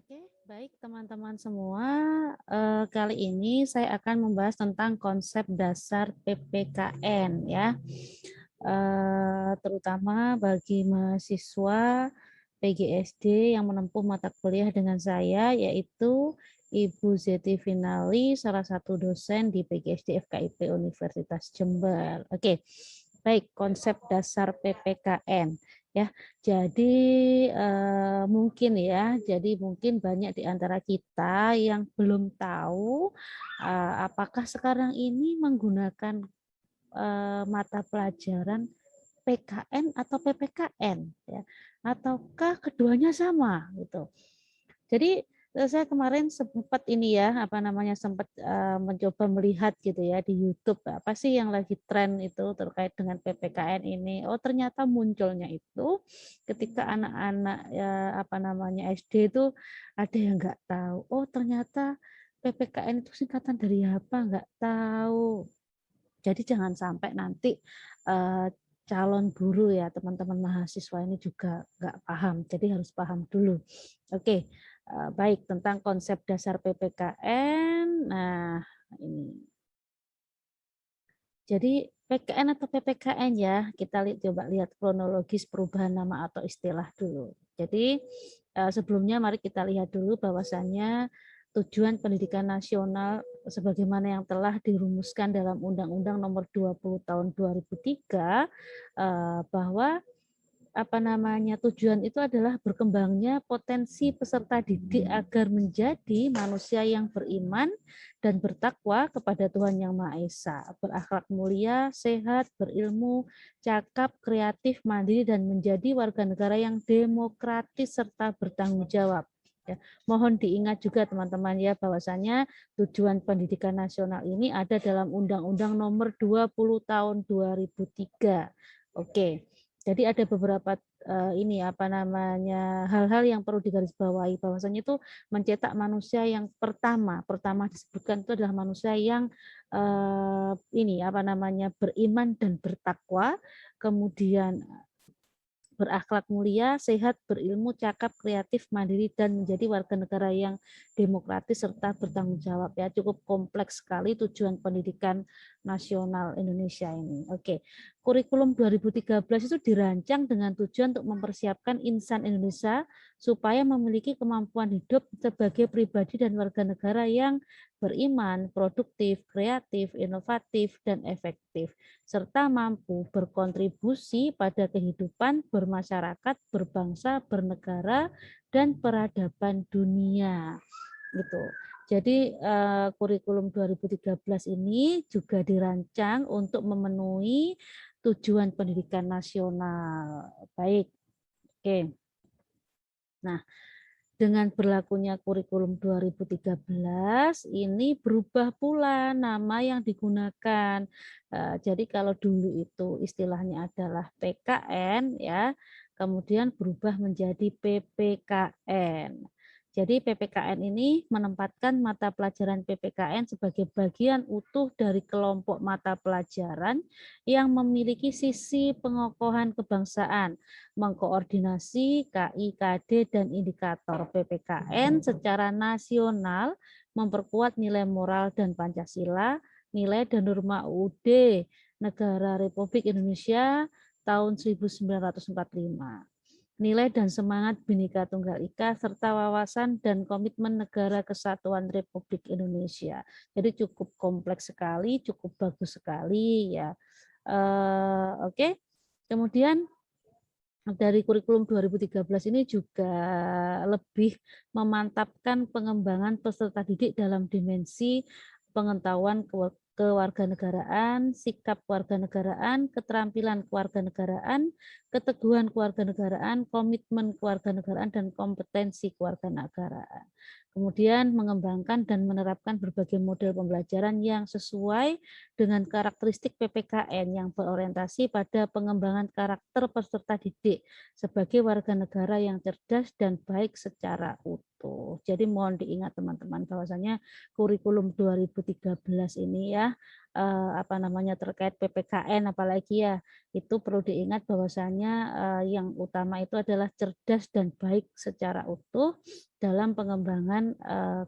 Oke, baik teman-teman semua. Kali ini saya akan membahas tentang konsep dasar PPKN ya. Terutama bagi mahasiswa PGSD yang menempuh mata kuliah dengan saya, yaitu Ibu Zeti Finali, salah satu dosen di PGSD FKIP Universitas Jember. Oke, baik, konsep dasar PPKN ya. Jadi mungkin banyak di antara kita yang belum tahu apakah sekarang ini menggunakan mata pelajaran PKN atau PPKN ya, ataukah keduanya sama gitu. Jadi saya kemarin sempat mencoba melihat gitu ya di YouTube, apa sih yang lagi tren itu terkait dengan PPKN ini. Oh, ternyata munculnya itu ketika anak-anak SD itu ada yang nggak tahu. Oh, ternyata PPKN itu singkatan dari apa, nggak tahu. Jadi jangan sampai nanti eh, calon guru ya teman-teman mahasiswa ini juga nggak paham. Jadi harus paham dulu. Oke, baik tentang konsep dasar PPKN. Nah, ini. Jadi PKN atau PPKN ya, kita coba lihat kronologis perubahan nama atau istilah dulu. Jadi sebelumnya mari kita lihat dulu bahwasannya tujuan pendidikan nasional sebagaimana yang telah dirumuskan dalam Undang-Undang Nomor 20 Tahun 2003 bahwa tujuan itu adalah berkembangnya potensi peserta didik agar menjadi manusia yang beriman dan bertakwa kepada Tuhan Yang Maha Esa, berakhlak mulia, sehat, berilmu, cakap, kreatif, mandiri, dan menjadi warga negara yang demokratis serta bertanggung jawab. Ya, mohon diingat juga teman-teman ya bahwasanya tujuan pendidikan nasional ini ada dalam Undang-Undang Nomor 20 Tahun 2003. Oke. Jadi ada beberapa hal-hal yang perlu digarisbawahi bahwasanya itu mencetak manusia yang pertama disebutkan itu adalah manusia yang beriman dan bertakwa, kemudian berakhlak mulia, sehat, berilmu, cakap, kreatif, mandiri, dan menjadi warga negara yang demokratis serta bertanggung jawab. Ya, cukup kompleks sekali tujuan pendidikan nasional Indonesia ini. Oke, kurikulum 2013 itu dirancang dengan tujuan untuk mempersiapkan insan Indonesia supaya memiliki kemampuan hidup sebagai pribadi dan warga negara yang beriman, produktif, kreatif, inovatif, dan efektif, serta mampu berkontribusi pada kehidupan bermasyarakat, berbangsa, bernegara, dan peradaban dunia. Gitu. Jadi kurikulum 2013 ini juga dirancang untuk memenuhi tujuan pendidikan nasional. Baik. Oke. Nah, dengan berlakunya kurikulum 2013 ini berubah pula nama yang digunakan. Jadi kalau dulu itu istilahnya adalah PKN ya, kemudian berubah menjadi PPKN. Jadi PPKN ini menempatkan mata pelajaran PPKN sebagai bagian utuh dari kelompok mata pelajaran yang memiliki sisi pengokohan kebangsaan, mengkoordinasi KI, KD, dan indikator PPKN secara nasional, memperkuat nilai moral dan Pancasila, nilai dan norma UUD Negara Republik Indonesia tahun 1945. Nilai dan semangat Bhinneka Tunggal Ika, serta wawasan dan komitmen negara kesatuan Republik Indonesia. Jadi cukup kompleks sekali, cukup bagus sekali ya. Oke. Kemudian dari kurikulum 2013 ini juga lebih memantapkan pengembangan peserta didik dalam dimensi pengetahuan kewarganegaraan, sikap kewarganegaraan, keterampilan kewarganegaraan, keteguhan kewarganegaraan, komitmen kewarganegaraan, dan kompetensi kewarganegaraan. Kemudian mengembangkan dan menerapkan berbagai model pembelajaran yang sesuai dengan karakteristik PPKN yang berorientasi pada pengembangan karakter peserta didik sebagai warga negara yang cerdas dan baik secara utuh. Jadi mohon diingat teman-teman bahwasanya kurikulum 2013 ini ya apa namanya terkait PPKN apalagi ya, itu perlu diingat bahwasanya yang utama itu adalah cerdas dan baik secara utuh dalam pengembangan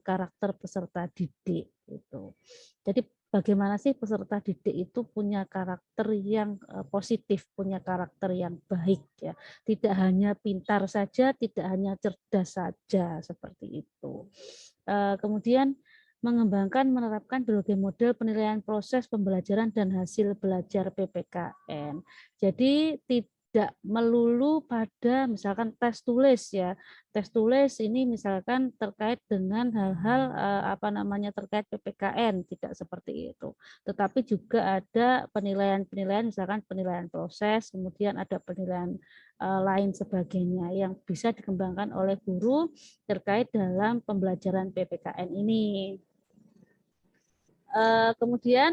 karakter peserta didik itu. Jadi bagaimana sih peserta didik itu punya karakter yang positif, punya karakter yang baik ya. Tidak hanya pintar saja, tidak hanya cerdas saja seperti itu. Kemudian mengembangkan menerapkan berbagai model penilaian proses pembelajaran dan hasil belajar PPKN. Jadi tidak melulu pada misalkan tes tulis ya. Tes tulis ini misalkan terkait dengan hal-hal apa namanya terkait PPKN, tidak seperti itu. Tetapi juga ada penilaian-penilaian misalkan penilaian proses, kemudian ada penilaian lain sebagainya yang bisa dikembangkan oleh guru terkait dalam pembelajaran PPKN ini. Kemudian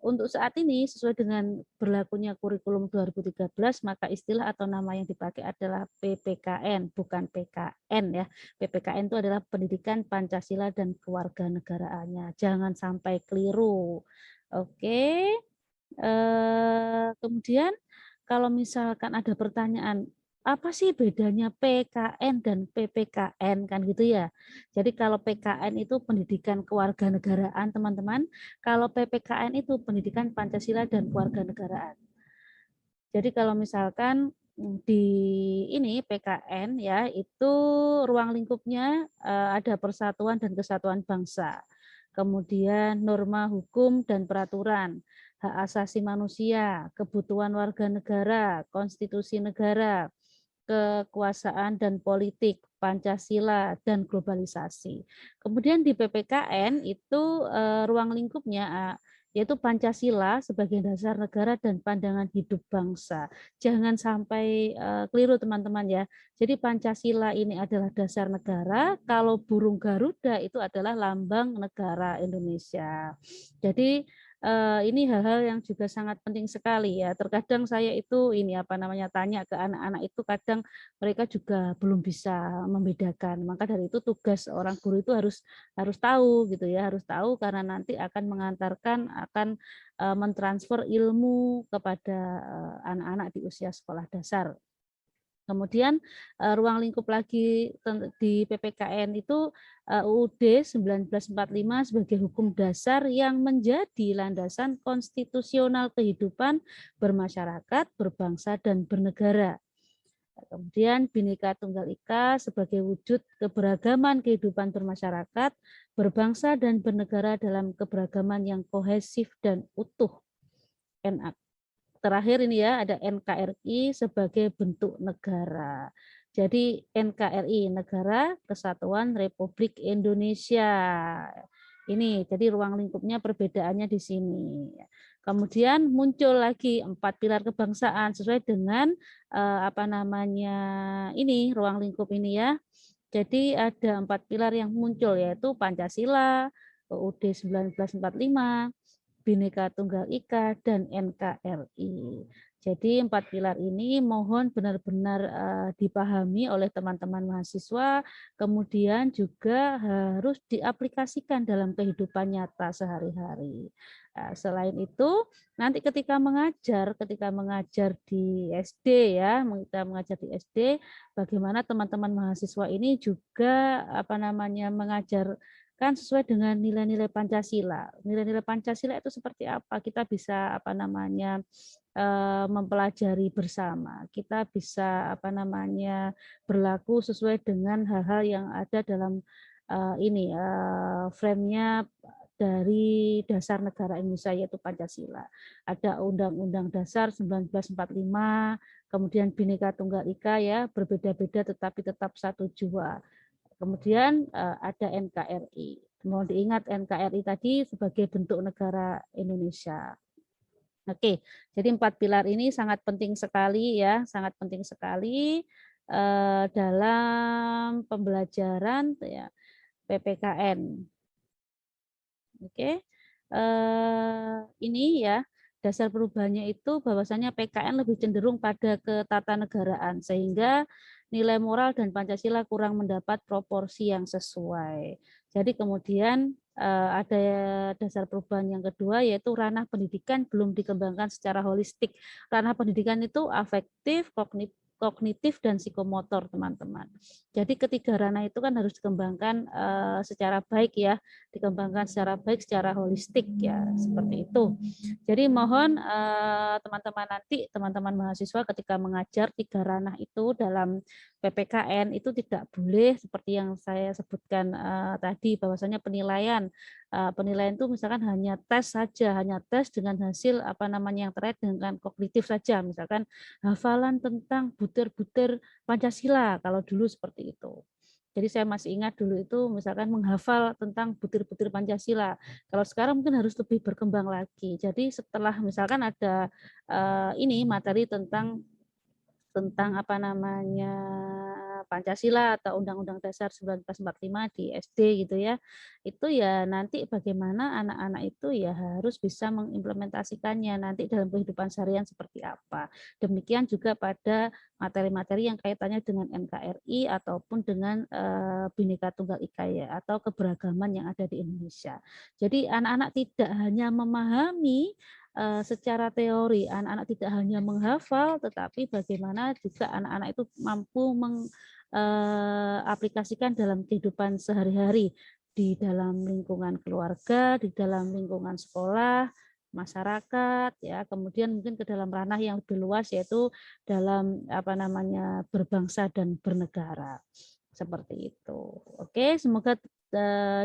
untuk saat ini sesuai dengan berlakunya kurikulum 2013 maka istilah atau nama yang dipakai adalah PPKN bukan PKN ya. PPKN itu adalah pendidikan Pancasila dan kewarganegaraannya. Jangan sampai keliru. Oke. Kemudian kalau misalkan ada pertanyaan, apa sih bedanya PKN dan PPKN kan gitu ya. Jadi kalau PKN itu pendidikan kewarganegaraan teman-teman, kalau PPKN itu pendidikan Pancasila dan kewarganegaraan. Jadi kalau misalkan di ini PKN ya itu ruang lingkupnya ada persatuan dan kesatuan bangsa. Kemudian norma hukum dan peraturan, hak asasi manusia, kebutuhan warga negara, konstitusi negara, kekuasaan dan politik, Pancasila dan globalisasi. Kemudian di PPKN itu ruang lingkupnya yaitu Pancasila sebagai dasar negara dan pandangan hidup bangsa. Jangan sampai keliru teman-teman ya. Jadi Pancasila ini adalah dasar negara, kalau burung Garuda itu adalah lambang negara Indonesia. Jadi ini hal-hal yang juga sangat penting sekali ya. Terkadang saya itu ini apa namanya tanya ke anak-anak itu kadang mereka juga belum bisa membedakan. Maka dari itu tugas orang guru itu harus tahu gitu ya, harus tahu karena nanti akan mengantarkan akan mentransfer ilmu kepada anak-anak di usia sekolah dasar. Kemudian ruang lingkup lagi di PPKN itu UUD 1945 sebagai hukum dasar yang menjadi landasan konstitusional kehidupan bermasyarakat, berbangsa, dan bernegara. Kemudian Bhinneka Tunggal Ika sebagai wujud keberagaman kehidupan bermasyarakat, berbangsa, dan bernegara dalam keberagaman yang kohesif dan utuh. Terakhir ini ya ada NKRI sebagai bentuk negara. Jadi NKRI Negara Kesatuan Republik Indonesia. Ini jadi ruang lingkupnya perbedaannya di sini. Kemudian muncul lagi 4 pilar kebangsaan sesuai dengan apa namanya ini ruang lingkup ini ya. Jadi ada 4 pilar yang muncul yaitu Pancasila, UUD 1945, Bhinneka Tunggal Ika, dan NKRI. Jadi 4 pilar ini mohon benar-benar dipahami oleh teman-teman mahasiswa, kemudian juga harus diaplikasikan dalam kehidupan nyata sehari-hari. Selain itu, nanti ketika mengajar di SD ya, kita mengajar di SD, bagaimana teman-teman mahasiswa ini juga apa namanya mengajar kan sesuai dengan nilai-nilai Pancasila. Nilai-nilai Pancasila itu seperti apa? Kita bisa apa namanya mempelajari bersama. Kita bisa apa namanya berlaku sesuai dengan hal-hal yang ada dalam ini frame-nya dari dasar negara Indonesia yaitu Pancasila. Ada Undang-Undang Dasar 1945, kemudian Bhinneka Tunggal Ika ya, berbeda-beda tetapi tetap satu jua. Kemudian ada NKRI. Mohon diingat NKRI tadi sebagai bentuk negara Indonesia. Oke, jadi 4 pilar ini sangat penting sekali ya, sangat penting sekali dalam pembelajaran ya, PPKN. Oke, ini ya dasar perubahannya itu bahwasanya PKN lebih cenderung pada ketatanegaraan sehingga nilai moral dan Pancasila kurang mendapat proporsi yang sesuai. Jadi kemudian ada dasar perubahan yang kedua, yaitu ranah pendidikan belum dikembangkan secara holistik. Ranah pendidikan itu afektif, kognitif, dan psikomotor, teman-teman. Jadi ketiga ranah itu kan harus dikembangkan secara baik ya, dikembangkan secara baik, secara holistik ya, seperti itu. Jadi mohon teman-teman nanti, teman-teman mahasiswa ketika mengajar tiga ranah itu dalam PPKN itu tidak boleh seperti yang saya sebutkan tadi, bahwasanya penilaian penilaian itu misalkan hanya tes saja, hanya tes dengan hasil apa namanya yang terkait dengan kognitif saja, misalkan hafalan tentang butir-butir Pancasila kalau dulu seperti itu. Jadi saya masih ingat dulu itu misalkan menghafal tentang butir-butir Pancasila. Kalau sekarang mungkin harus lebih berkembang lagi. Jadi setelah misalkan ada ini materi tentang apa namanya Pancasila atau Undang-Undang Dasar 1945 di SD gitu ya. Itu ya nanti bagaimana anak-anak itu ya harus bisa mengimplementasikannya nanti dalam kehidupan seharian seperti apa. Demikian juga pada materi-materi yang kaitannya dengan NKRI ataupun dengan Bhinneka Tunggal Ika ya atau keberagaman yang ada di Indonesia. Jadi anak-anak tidak hanya memahami secara teori, anak-anak tidak hanya menghafal, tetapi bagaimana juga anak-anak itu mampu mengaplikasikan dalam kehidupan sehari-hari di dalam lingkungan keluarga, di dalam lingkungan sekolah, masyarakat, ya, kemudian mungkin ke dalam ranah yang lebih luas yaitu dalam apa namanya berbangsa dan bernegara. Seperti itu. Oke, semoga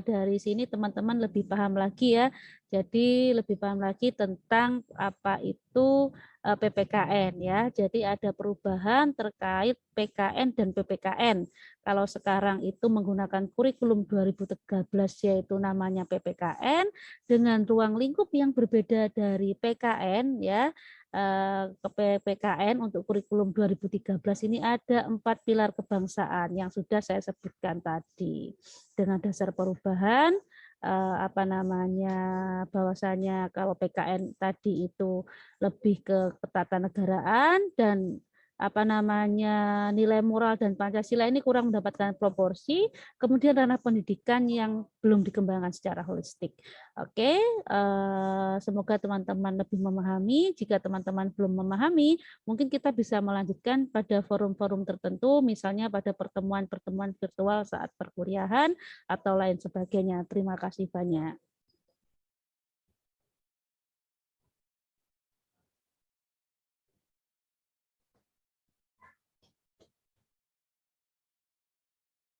dari sini teman-teman lebih paham lagi ya. Jadi lebih paham lagi tentang apa itu PPKN ya. Jadi ada perubahan terkait PKN dan PPKN. Kalau sekarang itu menggunakan kurikulum 2013 yaitu namanya PPKN dengan ruang lingkup yang berbeda dari PKN ya. Ke PPKN untuk kurikulum 2013 ini ada 4 pilar kebangsaan yang sudah saya sebutkan tadi. Dengan dasar perubahan apa namanya bahwasanya kalau PKN tadi itu lebih ke ketatanegaraan dan apa namanya nilai moral dan Pancasila ini kurang mendapatkan proporsi, kemudian ranah pendidikan yang belum dikembangkan secara holistik. Oke, semoga teman-teman lebih memahami. Jika teman-teman belum memahami, mungkin kita bisa melanjutkan pada forum-forum tertentu, misalnya pada pertemuan-pertemuan virtual saat perkuliahan atau lain sebagainya. Terima kasih banyak.